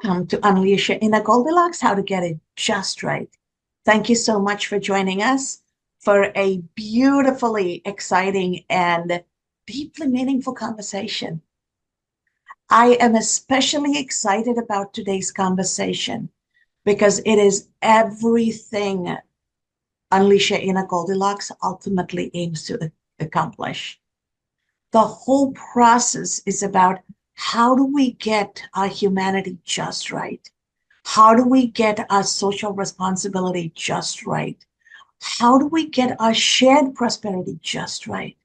Welcome to Unleash Your Inner Goldilocks, how to get it just right. Thank you so much for joining us for a beautifully exciting and deeply meaningful conversation. I am especially excited about today's conversation because it is everything Unleash Your Inner Goldilocks ultimately aims to accomplish. The whole process is about how do we get our humanity just right? How do we get our social responsibility just right? How do we get our shared prosperity just right?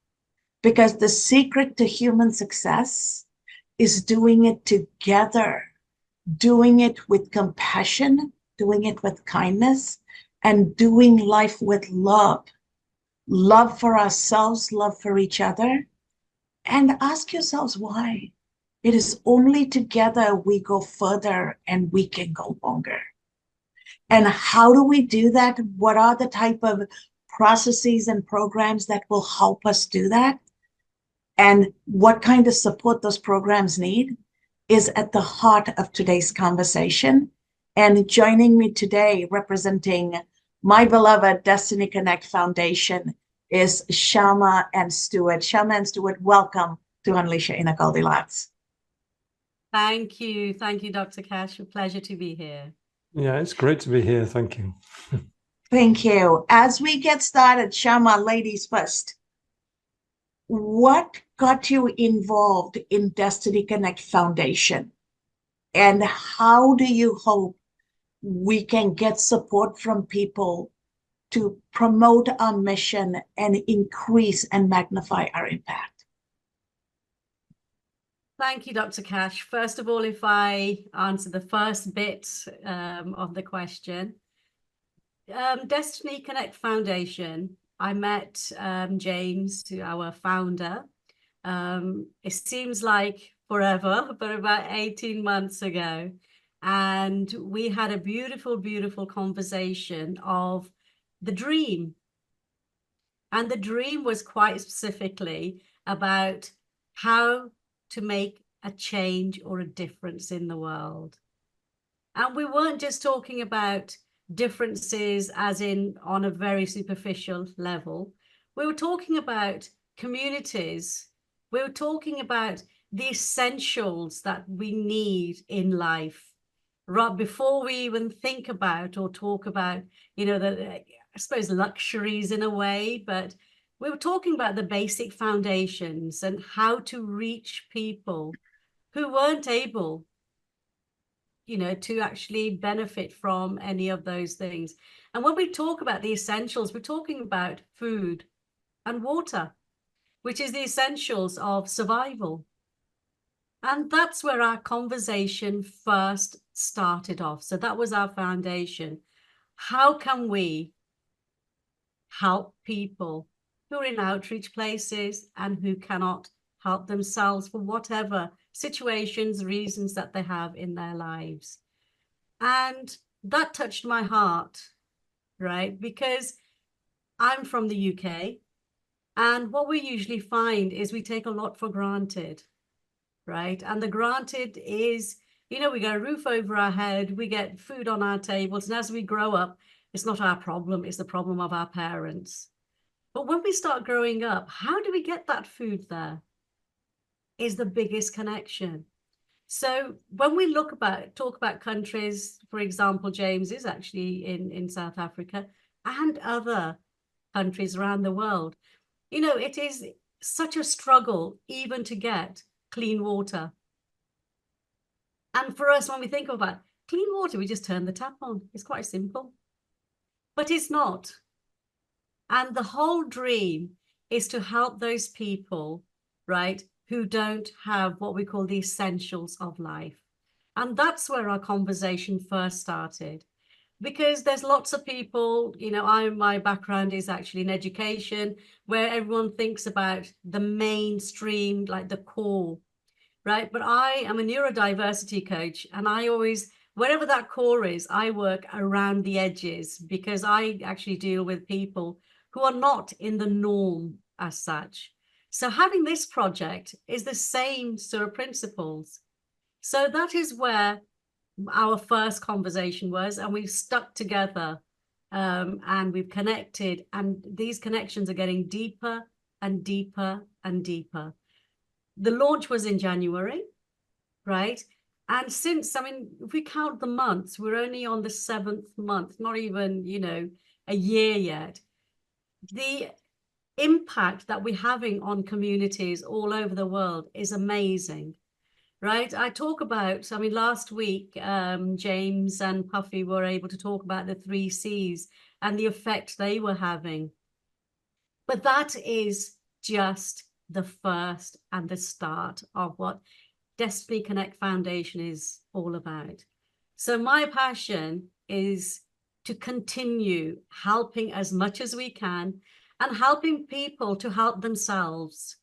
Because the secret to human success is doing it together, doing it with compassion, doing it with kindness, and doing life with love. Love for ourselves, love for each other. And ask yourselves why. It is only together we go further and we can go longer. And how do we do that? What are the type of processes and programs that will help us do that? And what kind of support those programs need is at the heart of today's conversation. And joining me today, representing my beloved Destiny Connect Foundation, is Shama and Stuart. Shama and Stuart, welcome to Unleash Your Inner Goldilocks. Thank you, Dr. Cash. A pleasure to be here. Yeah, it's great to be here. Thank you. Thank you. As we get started, Shama, ladies first. What got you involved in Destiny Connect Foundation? And how do you hope we can get support from people to promote our mission and increase and magnify our impact? Thank you, Dr. Cash. First of all, if I answer the first bit of the question, Destiny Connect Foundation, I met James, our founder. It seems like forever, but about 18 months ago. And we had a beautiful, beautiful conversation of the dream. And the dream was quite specifically about how to make a change or a difference in the world. And we weren't just talking about differences as in on a very superficial level. We were talking about communities. We were talking about the essentials that we need in life, right before we even think about or talk about, I suppose luxuries in a way, but we were talking about the basic foundations and how to reach people who weren't able, to actually benefit from any of those things. And when we talk about the essentials, we're talking about food and water, which is the essentials of survival. And that's where our conversation first started off. So that was our foundation. How can we help people who are in outreach places and who cannot help themselves for whatever situations, reasons that they have in their lives? And that touched my heart, right? Because I'm from the UK, and what we usually find is we take a lot for granted, right? And the granted is, we get a roof over our head, we get food on our tables, and as we grow up, it's not our problem, it's the problem of our parents. But when we start growing up, how do we get that food there? Is the biggest connection. So when we talk about countries, for example, James is actually in South Africa and other countries around the world. It is such a struggle even to get clean water. And for us, when we think about clean water, we just turn the tap on. It's quite simple, but it's not. And the whole dream is to help those people, right, who don't have what we call the essentials of life. And that's where our conversation first started, because there's lots of people, my background is actually in education, where everyone thinks about the mainstream, like the core, right? But I am a neurodiversity coach, and I always, wherever that core is, I work around the edges, because I actually deal with people who are not in the norm as such. So having this project is the same sort of principles. So that is where our first conversation was, and we've stuck together, and we've connected, and these connections are getting deeper and deeper and deeper. The launch was in January, right? And since, I mean, if we count the months, we're only on the 7th month, not even, you know, a year yet. The impact that we're having on communities all over the world is amazing, right? I talk about, I mean, last week, James and Puffy were able to talk about the 3 C's and the effect they were having. But that is just the first and the start of what Destiny Connect Foundation is all about. So my passion is to continue helping as much as we can and helping people to help themselves,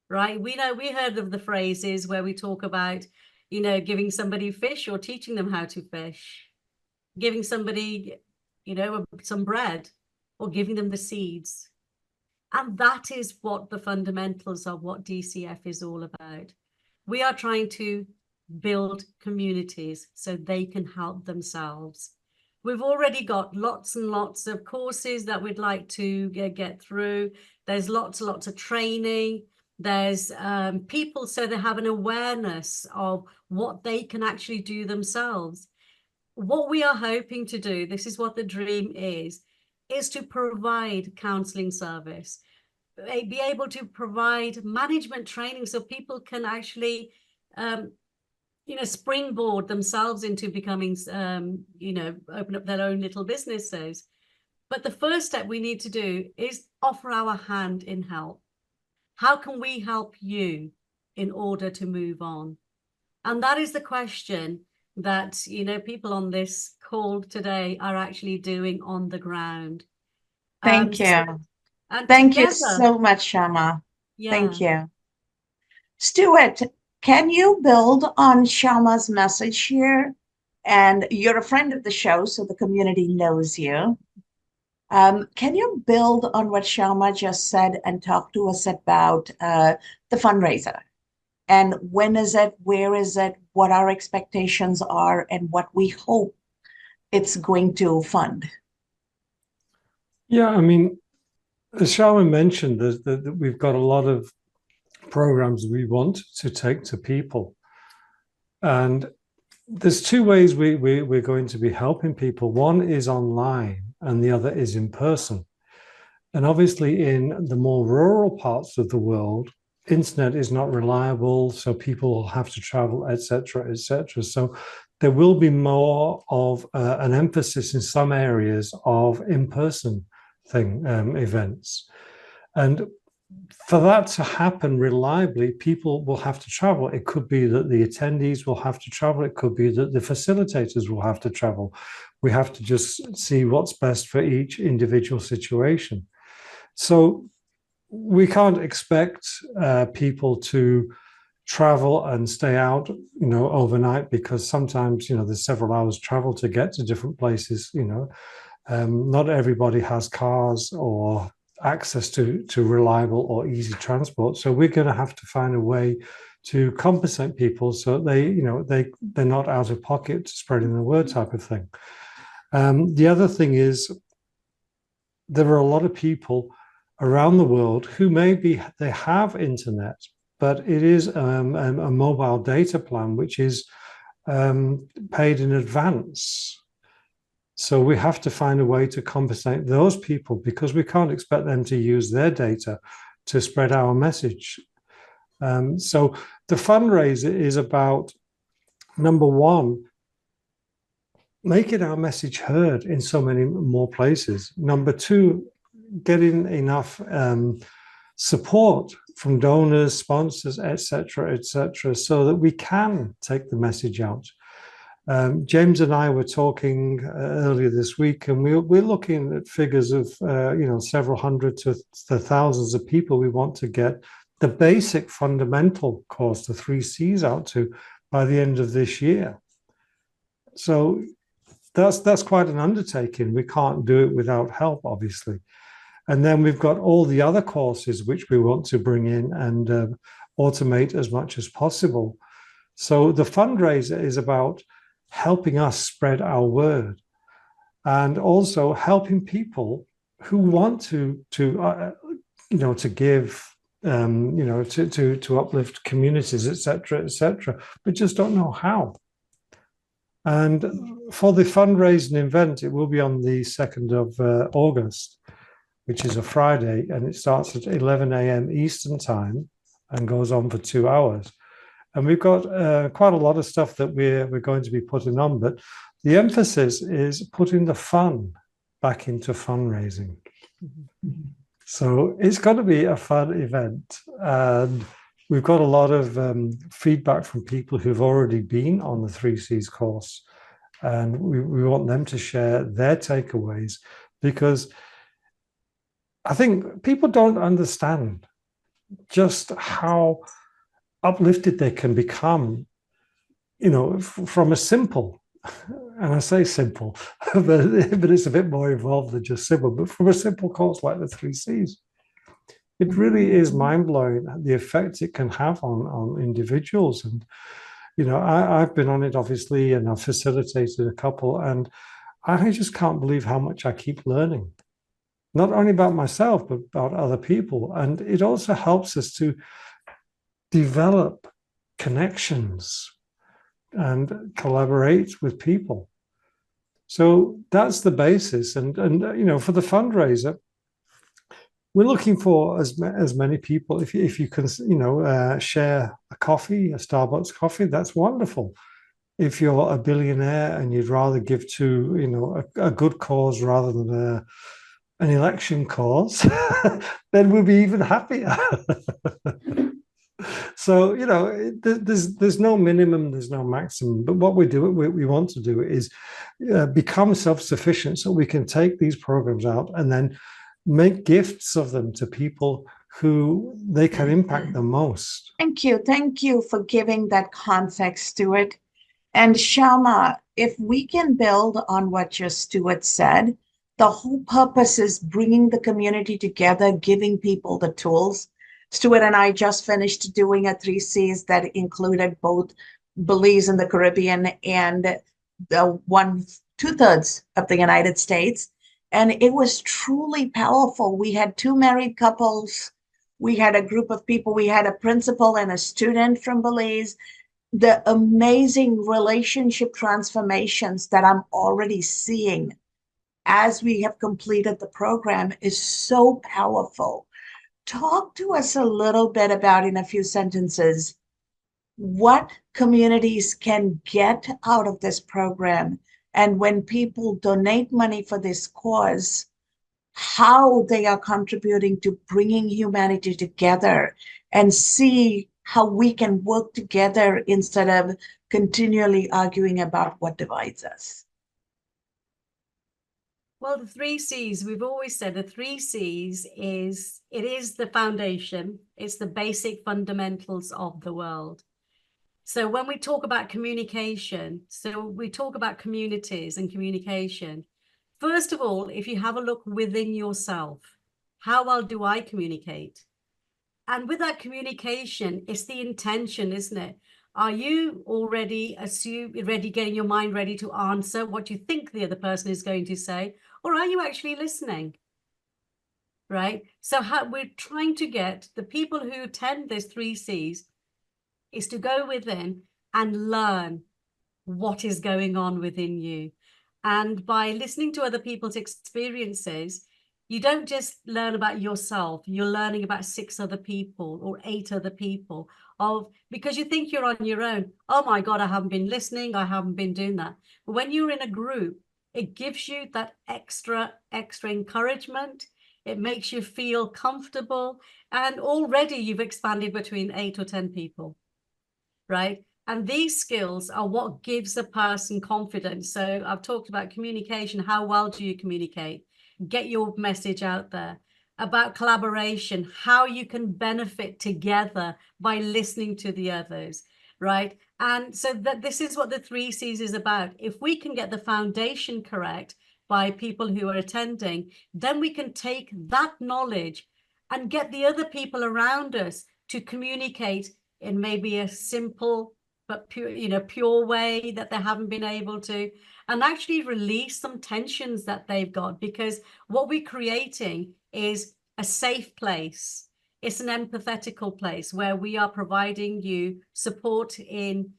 right? We know, we heard of the phrases where we talk about, you know, giving somebody fish or teaching them how to fish, giving somebody, you know, some bread or giving them the seeds. And that is what the fundamentals of what DCF is all about. We are trying to build communities so they can help themselves. We've already got lots and lots of courses that we'd like to get through. There's lots and lots of training. There's people, so they have an awareness of what they can actually do themselves. What we are hoping to do, this is what the dream is to provide counseling service, be able to provide management training so people can actually, you know, springboard themselves into becoming, you know, open up their own little businesses. But the first step we need to do is offer our hand in help. How can we help you in order to move on? And that is the question that, you know, people on this call today are actually doing on the ground. Thank you. And Thank you together, so much, Shama. yeah. Thank you. Stuart, can you build on Shama's message here? And you're a friend of the show, so the community knows you. Can you build on what Shama just said and talk to us about the fundraiser? And when is it? Where is it? What our expectations are and what we hope it's going to fund? Yeah, I mean, as Sharon mentioned, that we've got a lot of programs we want to take to people. And there's 2 ways we're going to be helping people. One is online and the other is in person. And obviously in the more rural parts of the world, internet is not reliable, so people will have to travel, etc., etc. So there will be more of an emphasis in some areas of in-person events. And for that to happen reliably, people will have to travel. It could be that the attendees will have to travel. It could be that the facilitators will have to travel. We have to just see what's best for each individual situation. So we can't expect people to travel and stay out, you know, overnight, because sometimes, you know, there's several hours travel to get to different places. You know, not everybody has cars or access to reliable or easy transport. So we're going to have to find a way to compensate people so they, you know, they're not out of pocket spreading the word type of thing. The other thing is there are a lot of people around the world who maybe they have internet, but it is a mobile data plan which is paid in advance. So we have to find a way to compensate those people, because we can't expect them to use their data to spread our message. So the fundraiser is about, number one, making our message heard in so many more places. Number two, getting enough support from donors, sponsors, etc., so that we can take the message out. James and I were talking earlier this week, and we're looking at figures of you know, several hundred to thousands of people we want to get the basic fundamental course, the 3 C's, out to by the end of this year. So that's quite an undertaking. We can't do it without help, obviously. And then we've got all the other courses which we want to bring in and automate as much as possible. So the fundraiser is about helping us spread our word, and also helping people who want to give, to uplift communities, etc., but just don't know how. And for the fundraising event, it will be on the 2nd of August, which is a Friday, and it starts at 11 a.m. Eastern time and goes on for 2 hours. And we've got quite a lot of stuff that we're going to be putting on, but the emphasis is putting the fun back into fundraising. So it's going to be a fun event. And we've got a lot of feedback from people who've already been on the 3Cs course. And we want them to share their takeaways, because I think people don't understand just how uplifted they can become, from a simple, and I say simple, but it's a bit more involved than just simple, but from a simple course like the 3Cs. It really is mind-blowing, the effect it can have on individuals. And, I've been on it, obviously, and I've facilitated a couple, and I just can't believe how much I keep learning, not only about myself, but about other people. And it also helps us to develop connections and collaborate with people. So that's the basis. And for the fundraiser, we're looking for as many people. If you can, share a coffee, a Starbucks coffee, that's wonderful. If you're a billionaire and you'd rather give to, a good cause rather than an election cause, then we'll be even happier. So, there's no minimum, there's no maximum. But what we want to do is become self-sufficient, so we can take these programs out and then make gifts of them to people who they can impact the most. Thank you. Thank you for giving that context, Stuart. And Shama, if we can build on what your Stuart said, the whole purpose is bringing the community together, giving people the tools. Stuart and I just finished doing a 3Cs that included both Belize in the Caribbean and the 2/3 of the United States. And it was truly powerful. We had 2 married couples. We had a group of people. We had a principal and a student from Belize. The amazing relationship transformations that I'm already seeing as we have completed the program is so powerful. Talk to us a little bit about, in a few sentences, what communities can get out of this program, and when people donate money for this cause, how they are contributing to bringing humanity together, and see how we can work together instead of continually arguing about what divides us. Well, the 3Cs, we've always said the 3Cs is the foundation. It's the basic fundamentals of the world. So when we talk about communication, so we talk about communities and communication. First of all, if you have a look within yourself, how well do I communicate? And with that communication, it's the intention, isn't it? Are you already getting your mind ready to answer what you think the other person is going to say? Or are you actually listening? Right? So we're trying to get the people who attend this 3Cs is to go within and learn what is going on within you. And by listening to other people's experiences, you don't just learn about yourself, you're learning about 6 other people or 8 other people, because you think you're on your own. Oh my God, I haven't been listening, I haven't been doing that. But when you're in a group, it gives you that extra encouragement. It makes you feel comfortable. And already you've expanded between 8 or 10 people, right? And these skills are what gives a person confidence. So I've talked about communication. How well do you communicate? Get your message out there. About collaboration, how you can benefit together by listening to the others, right? And so this is what the 3Cs is about. If we can get the foundation correct by people who are attending, then we can take that knowledge and get the other people around us to communicate in maybe a simple but pure way that they haven't been able to, and actually release some tensions that they've got, because what we're creating is a safe place. It's an empathetical place where we are providing you support in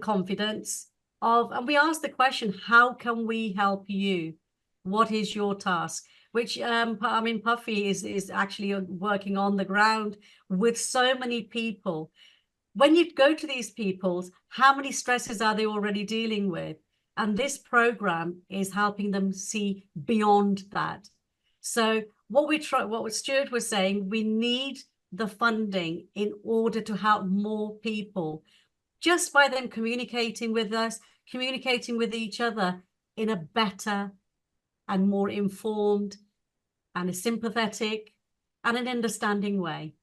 confidence of, and we ask the question, how can we help you? What is your task? Which Puffy is actually working on the ground with so many people. When you go to these peoples, how many stresses are they already dealing with? And this program is helping them see beyond that. So what Stuart was saying, we need the funding in order to help more people, just by them communicating with us, communicating with each other in a better and more informed and a sympathetic and an understanding way.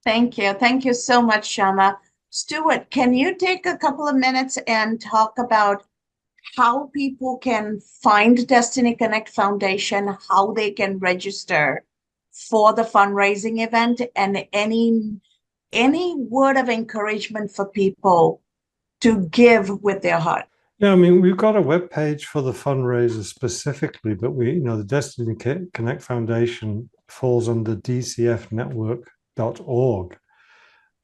Thank you. Thank you so much, Shama. Stuart, can you take a couple of minutes and talk about how people can find Destiny Connect Foundation, how they can register for the fundraising event, and any word of encouragement for people to give with their heart? Yeah, I mean, we've got a web page for the fundraiser specifically, but the Destiny Connect Foundation falls under dcfnetwork.org.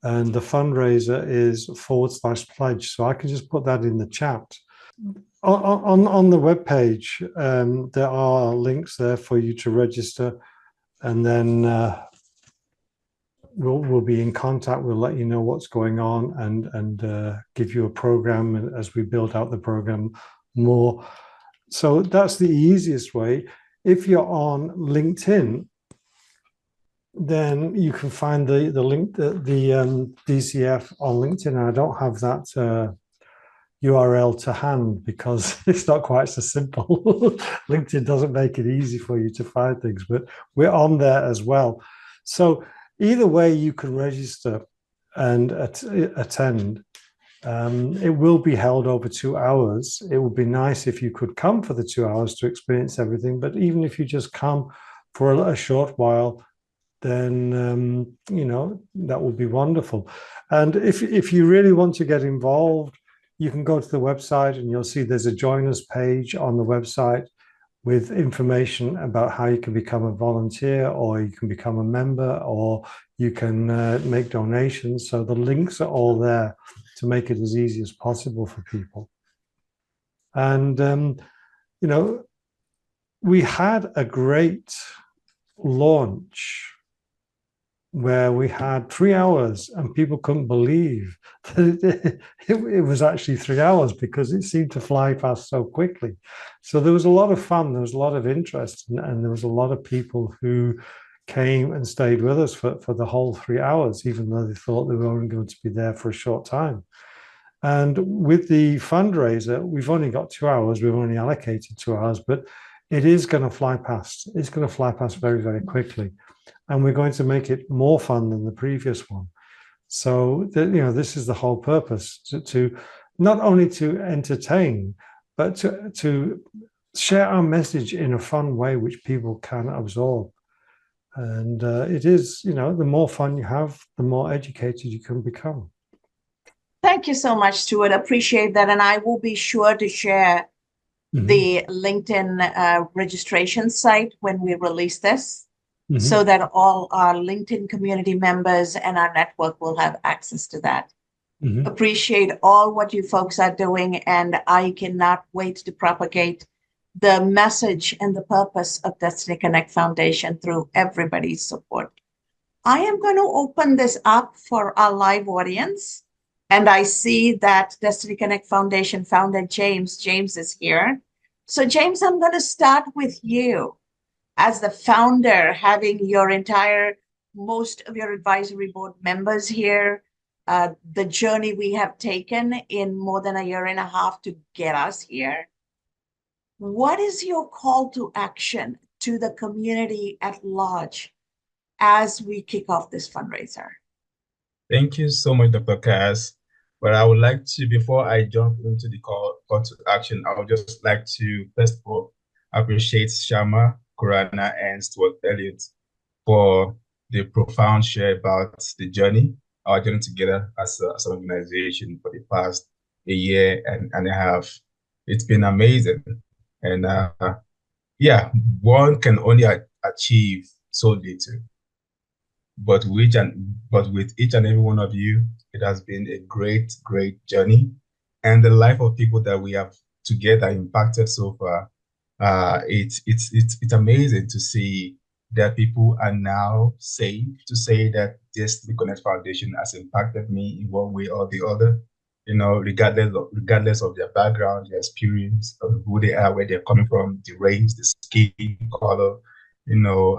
And the fundraiser is /pledge. So I can just put that in the chat. On the web page, there are links there for you to register, and then we'll be in contact. We'll let you know what's going on and give you a program as we build out the program more. So that's the easiest way. If you're on LinkedIn, then you can find the link, the DCF on LinkedIn. I don't have that URL to hand because it's not quite so simple. LinkedIn doesn't make it easy for you to find things, but we're on there as well. So either way, you can register and attend. It will be held over 2 hours. It would be nice if you could come for the 2 hours to experience everything, but even if you just come for a short while, then that would be wonderful. And if you really want to get involved, you can go to the website and you'll see there's a join us page on the website with information about how you can become a volunteer, or you can become a member, or you can make donations. So the links are all there to make it as easy as possible for people. And we had a great launch where we had 3 hours and people couldn't believe that it was actually 3 hours because it seemed to fly past so quickly. So there was a lot of fun, there was a lot of interest, and there was a lot of people who came and stayed with us for the whole 3 hours, even though they thought they were only going to be there for a short time. And with the fundraiser, we've only got 2 hours, we've only allocated 2 hours, but it is going to fly past. It's going to fly past very, very quickly. And we're going to make it more fun than the previous one. So this is the whole purpose, to not only to entertain, but to share our message in a fun way which people can absorb. And it is, the more fun you have, the more educated you can become. Thank you so much, Stuart. Appreciate that. And I will be sure to share the LinkedIn registration site when we release this. So that all our LinkedIn community members and our network will have access to that. Appreciate all what you folks are doing, and I cannot wait to propagate the message and the purpose of Destiny Connect Foundation through everybody's support. I am going to open this up for our live audience, and I see that Destiny Connect Foundation founder James is here. So James, I'm going to start with you. As the founder, having most of your advisory board members here, the journey we have taken in more than a year and a half to get us here, what is your call to action to the community at large as we kick off this fundraiser? Thank you so much, Dr. Kaz. But I would like to, before I jump into the call to action, I would just like to first of all appreciate Shama, Khurana, and Stuart Elliott for the profound share about the journey our journey together as an organization for the past a year and a half. It's been amazing. And yeah, one can only achieve so little. But with each and every one of you, it has been a great, great journey. And the life of people that we have together impacted so far, it's amazing to see that people are now safe to say that this The Connect Foundation has impacted me in one way or the other. Regardless of their background, their experience, of who they are, where they're coming from, the race, the skin color, you know.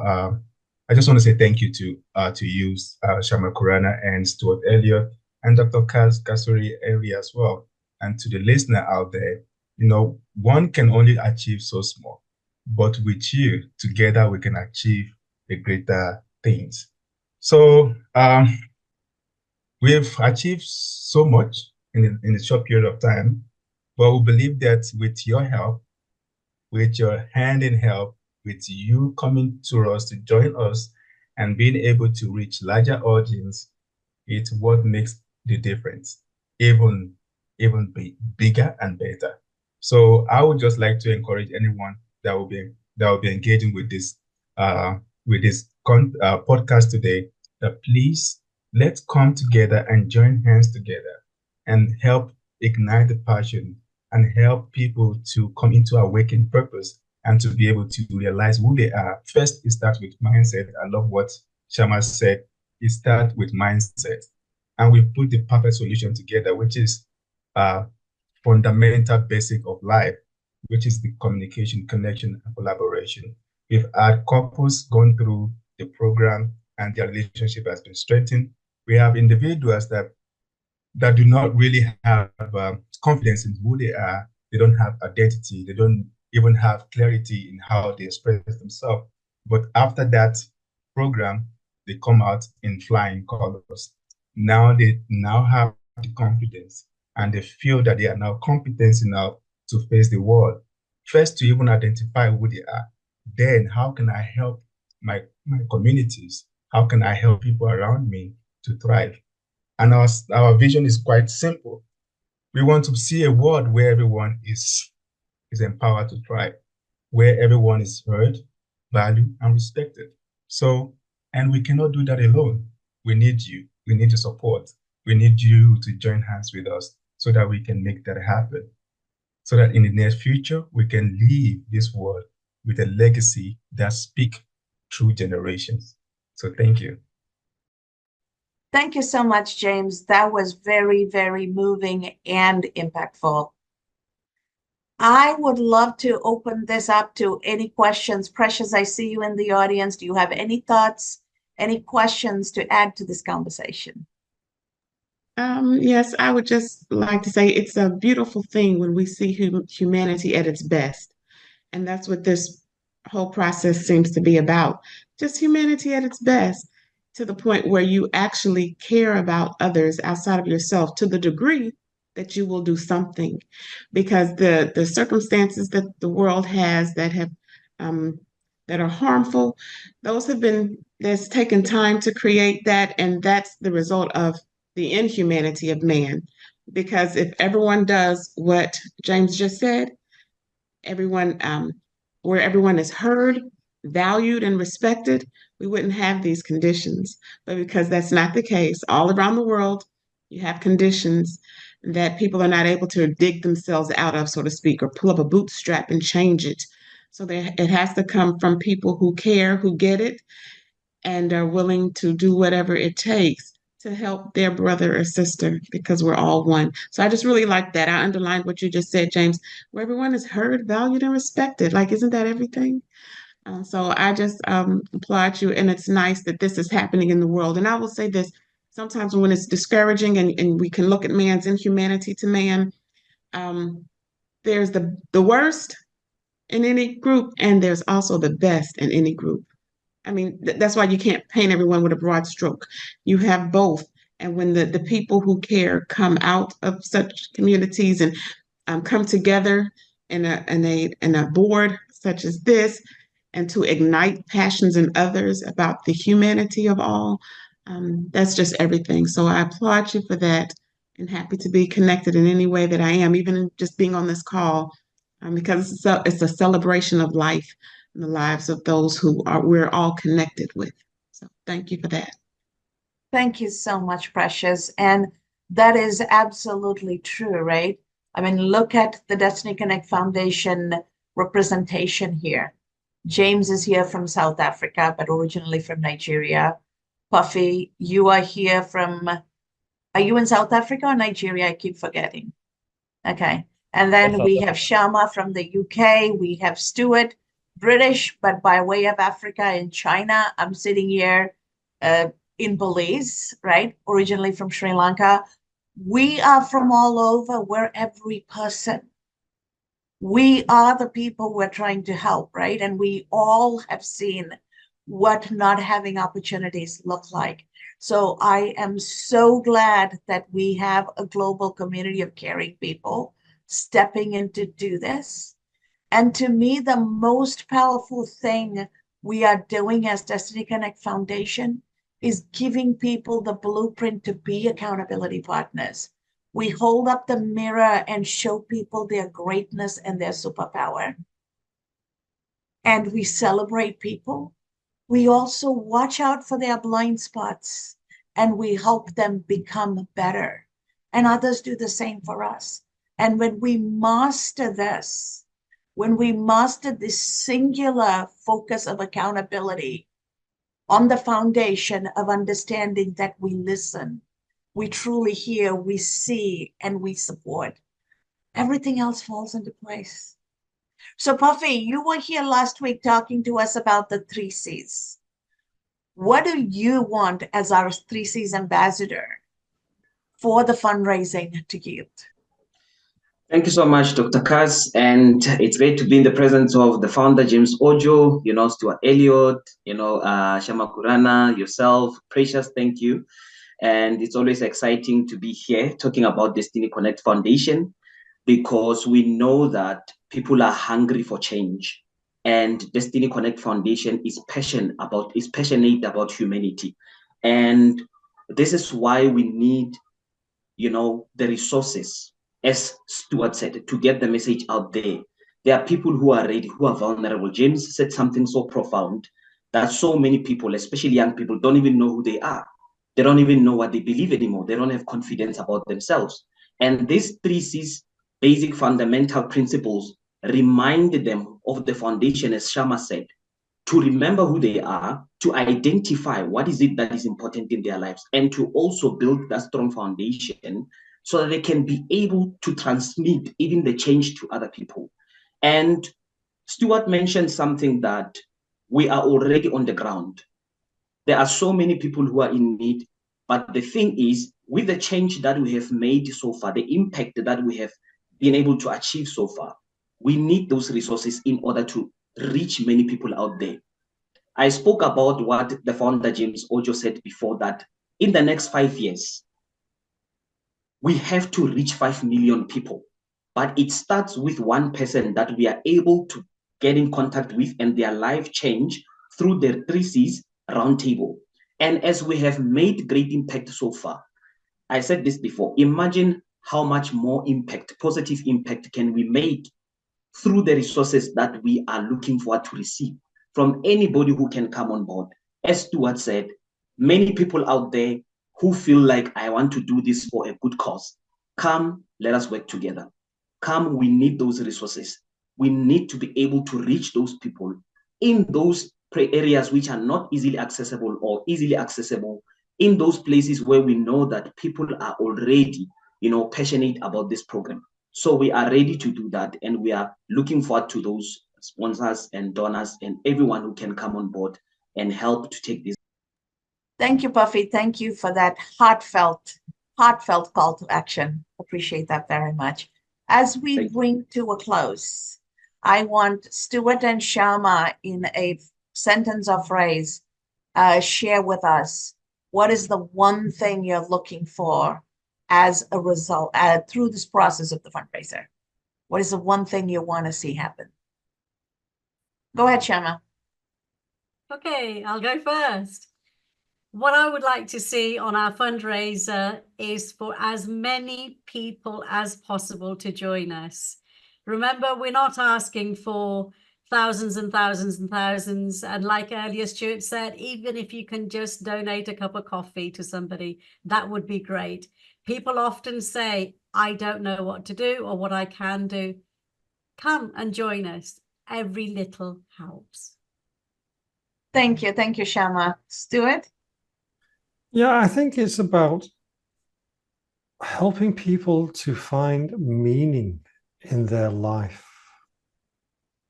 I just want to say thank you to you, Shama, Khurana, and Stuart, Elliott, and Dr. Kasuri Eri as well, and to the listener out there. One can only achieve so small, but with you together we can achieve the greater things. So we've achieved so much in a short period of time, but we believe that with your help, with your hand in help, with you coming to us to join us and being able to reach larger audience, it's what makes the difference even bigger and better. So I would just like to encourage anyone that will be engaging with this podcast today, that please, let's come together and join hands together and help ignite the passion and help people to come into awakened purpose and to be able to realize who they are. First, it starts with mindset. I love what Shama said. It starts with mindset. And we put the perfect solution together, which is fundamental basic of life, which is the communication, connection, and collaboration. We've had couples gone through the program and their relationship has been strengthened. We have individuals that do not really have confidence in who they are. They don't have identity. They don't even have clarity in how they express themselves. But after that program, they come out in flying colors. Now they have the confidence and they feel that they are now competent enough to face the world. First, to even identify who they are. Then, how can I help my communities? How can I help people around me to thrive? And our vision is quite simple. We want to see a world where everyone is empowered to thrive, where everyone is heard, valued, and respected. So, and we cannot do that alone. We need you. We need your support. We need you to join hands with us so that we can make that happen. So that in the near future, we can leave this world with a legacy that speaks through generations. So thank you. Thank you so much, James. That was very, very moving and impactful. I would love to open this up to any questions. Precious, I see you in the audience. Do you have any thoughts, any questions to add to this conversation? Yes, I would just like to say it's a beautiful thing when we see humanity at its best. And that's what this whole process seems to be about. Just humanity at its best, to the point where you actually care about others outside of yourself to the degree that you will do something. Because the circumstances that the world has that have that are harmful, there's taken time to create that, and that's the result of the inhumanity of man. Because if everyone does what James just said, where everyone is heard, valued, and respected, we wouldn't have these conditions. But because that's not the case, all around the world, you have conditions that people are not able to dig themselves out of, so to speak, or pull up a bootstrap and change it. So it has to come from people who care, who get it, and are willing to do whatever it takes to help their brother or sister, because we're all one. So I just really like that. I underlined what you just said, James, where everyone is heard, valued, and respected. Like, isn't that everything? So I just applaud you, and it's nice that this is happening in the world. And I will say this, sometimes when it's discouraging and we can look at man's inhumanity to man, there's the worst in any group, and there's also the best in any group. I mean, that's why you can't paint everyone with a broad stroke. You have both. And when the people who care come out of such communities and come together in a board such as this, and to ignite passions in others about the humanity of all, That's just everything. So I applaud you for that, and happy to be connected in any way that I am, even just being on this call, because it's a celebration of life and the lives of those who we're all connected with. So thank you for that. Thank you so much, Precious. And that is absolutely true, right? I mean, look at the Destiny Connect Foundation representation here. James is here from South Africa, but originally from Nigeria. Puffy, you are here from, are you in South Africa or Nigeria? I keep forgetting. Okay. And then we have Shama from the UK. We have Stuart, British, but by way of Africa and China. I'm sitting here in Belize, right? Originally from Sri Lanka. We are from all over. We're every person. We are the people we're trying to help, right? And we all have seen what not having opportunities look like. So I am so glad that we have a global community of caring people stepping in to do this. And to me, the most powerful thing we are doing as Destiny Connect Foundation is giving people the blueprint to be accountability partners. We hold up the mirror and show people their greatness and their superpower. And we celebrate people. We also watch out for their blind spots and we help them become better. And others do the same for us. And when we master this, when we master this singular focus of accountability on the foundation of understanding that we listen, we truly hear, we see, and we support, everything else falls into place. So Puffy, you were here last week talking to us about the 3 C's. What do you want as our 3 C's ambassador for the fundraising to give? Thank you so much, Dr. Kaz. And it's great to be in the presence of the founder, James Ojo, Stuart Elliott, Shama, Khurana, yourself, Precious, thank you. And it's always exciting to be here talking about Destiny Connect Foundation, because we know that people are hungry for change. And Destiny Connect Foundation is passionate about humanity. And this is why we need, the resources, as Stuart said, to get the message out there. There are people who are ready, who are vulnerable. James said something so profound that so many people, especially young people, don't even know who they are. They don't even know what they believe anymore. They don't have confidence about themselves. And these 3 C's, basic fundamental principles, remind them of the foundation, as Shama said, to remember who they are, to identify what is it that is important in their lives, and to also build that strong foundation so that they can be able to transmit even the change to other people. And Stuart mentioned something that we are already on the ground. There are so many people who are in need, but the thing is, with the change that we have made so far, the impact that we have been able to achieve so far, we need those resources in order to reach many people out there. I spoke about what the founder James Ojo said before, that in the next 5 years, we have to reach 5 million people. But it starts with one person that we are able to get in contact with and their life change through the 3 C's roundtable. And as we have made great impact so far, I said this before, imagine how much more impact, positive impact can we make through the resources that we are looking forward to receive from anybody who can come on board. As Stuart said, many people out there who feel like, I want to do this for a good cause. Come, let us work together. Come, we need those resources. We need to be able to reach those people in those areas which are not easily accessible or easily accessible, in those places where we know that people are already, passionate about this program. So we are ready to do that, and we are looking forward to those sponsors and donors and everyone who can come on board and help to take this. Thank you, Puffy. Thank you for that heartfelt call to action. Appreciate that very much. As we bring to a close, I want Stuart and Shama in a sentence or phrase, share with us what is the one thing you're looking for as a result through this process of the fundraiser. What is the one thing you want to see happen? Go ahead, Shama. Okay, I'll go first. what I would like to see on our fundraiser is for as many people as possible to join us. Remember, we're not asking for thousands and thousands and thousands. And like earlier Stuart said, even if you can just donate a cup of coffee to somebody, that would be great. People often say, I don't know what to do or what I can do. Come and join us. Every little helps. Thank you, Shama. Stuart? Yeah, I think it's about helping people to find meaning in their life.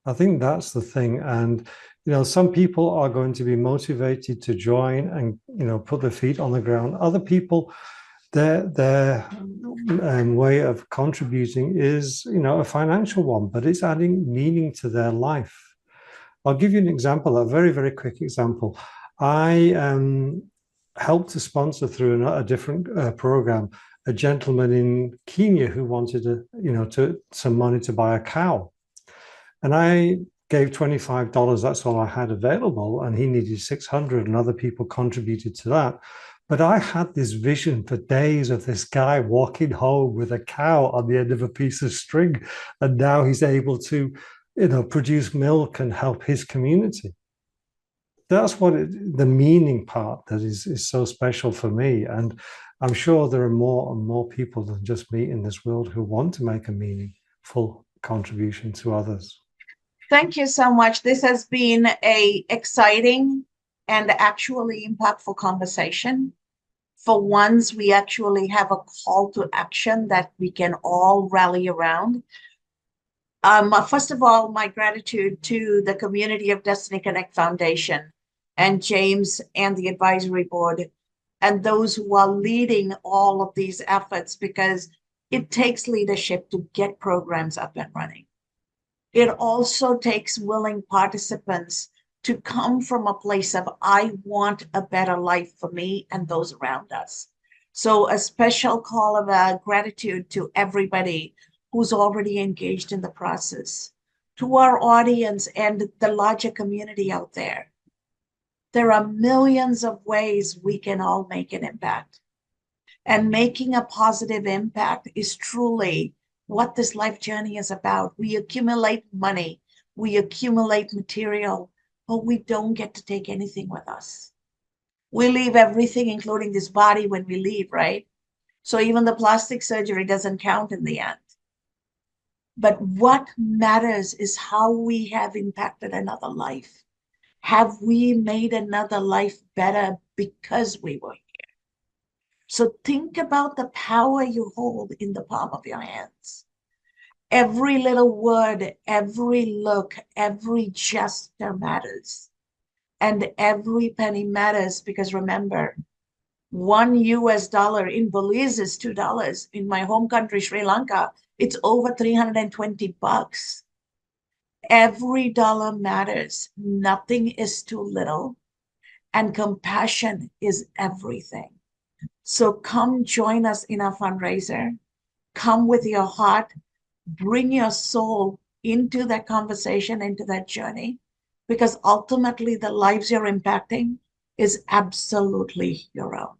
I think that's the thing. And, some people are going to be motivated to join and, put their feet on the ground. Other people, their way of contributing is, a financial one, but it's adding meaning to their life. I'll give you an example, a very, very quick example. I helped to sponsor through a different program a gentleman in Kenya who wanted some money to buy a cow. And I gave $25. That's all I had available. And he needed 600 and other people contributed to that. But I had this vision for days of this guy walking home with a cow on the end of a piece of string. And now he's able to, produce milk and help his community. That's what the meaning part that is so special for me. And I'm sure there are more and more people than just me in this world who want to make a meaningful contribution to others. Thank you so much. This has been an exciting and actually impactful conversation. For once, we actually have a call to action that we can all rally around. First of all, my gratitude to the Community of Destiny Connect Foundation and James and the advisory board and those who are leading all of these efforts, because it takes leadership to get programs up and running. It also takes willing participants to come from a place of, I want a better life for me and those around us. So a special call of gratitude to everybody who's already engaged in the process, to our audience and the larger community out there. There are millions of ways we can all make an impact. And making a positive impact is truly what this life journey is about. We accumulate money, we accumulate material, but we don't get to take anything with us. We leave everything, including this body, when we leave, right? So even the plastic surgery doesn't count in the end. But what matters is how we have impacted another life. Have we made another life better because we were here? So think about the power you hold in the palm of your hands. Every little word, every look, every gesture matters. And every penny matters, because remember, $1 in Belize is $2. In my home country, Sri Lanka, it's over 320 bucks. Every dollar matters. Nothing is too little. And compassion is everything. So come join us in our fundraiser. Come with your heart. Bring your soul into that conversation, into that journey, because ultimately the lives you're impacting is absolutely your own.